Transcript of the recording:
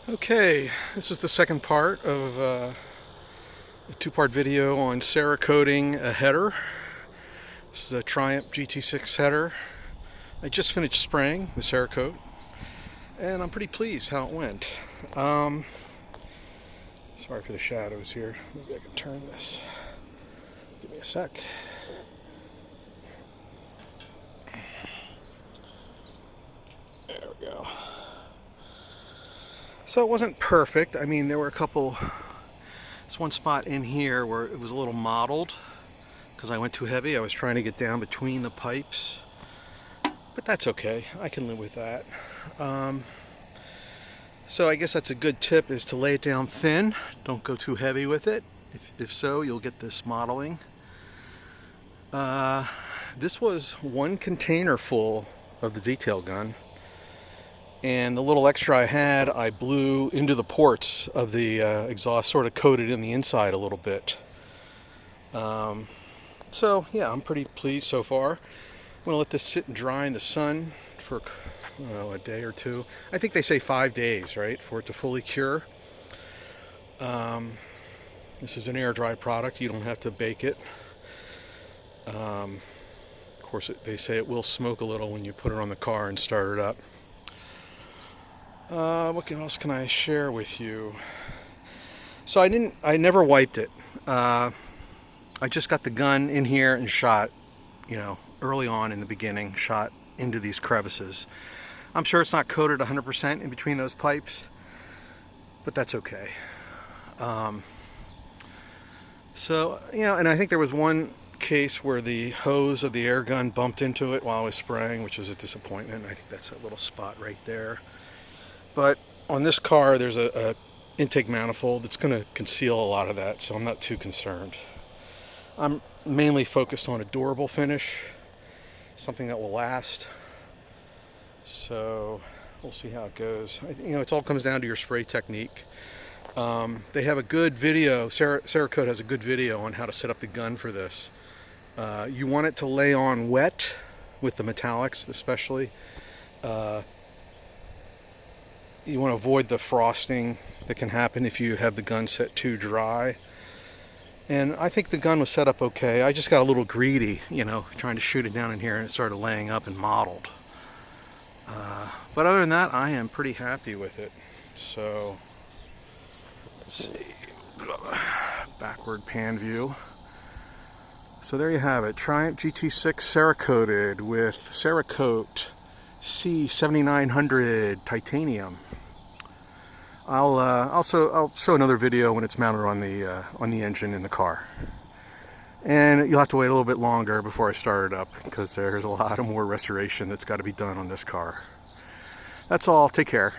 Okay, this is the second part of a two-part video on Cerakoting a header. This is a Triumph GT6 header. I just finished spraying the Cerakote, and I'm pretty pleased how it went. Sorry for the shadows here. Maybe I can turn this. Give me a sec. There we go. So it wasn't perfect. I mean, there were a couple. There's one spot in here where it was a little mottled because I went too heavy. I was trying to get down between the pipes, but that's okay. I can live with that. So I guess that's a good tip, is to lay it down thin. Don't go too heavy with it. If so, you'll get this mottling. This was one container full of the detail gun. And the little extra I had, I blew into the ports of the exhaust, sort of coated in the inside a little bit. So yeah, I'm pretty pleased so far. I'm going to let this sit and dry in the sun for a day or two. I think they say 5 days, right, for it to fully cure. This is an air dry product. You don't have to bake it. Of course, they say it will smoke a little when you put it on the car and start it up. What else can I share with you? So I never wiped it. I just got the gun in here and shot, early on in the beginning, shot into these crevices. I'm sure it's not coated 100% in between those pipes, but that's okay. And I think there was one case where the hose of the air gun bumped into it while I was spraying, which was a disappointment. I think that's a little spot right there. But on this car, there's a intake manifold that's going to conceal a lot of that, so I'm not too concerned. I'm mainly focused on a durable finish, something that will last. So we'll see how it goes. It all comes down to your spray technique. They have a good video. Cerakote has a good video on how to set up the gun for this. You want it to lay on wet with the metallics, especially. You want to avoid the frosting that can happen if you have the gun set too dry. And I think the gun was set up okay. I just got a little greedy, trying to shoot it down in here, and it started laying up and mottled. But other than that, I am pretty happy with it. So, let's see. Backward pan view. So there you have it. Triumph GT6 Cerakoted with Cerakote C 7900 titanium. I'll show another video when it's mounted on the engine in the car, and you'll have to wait a little bit longer before I start it up because there's a lot of more restoration that's got to be done on this car. That's all. Take care.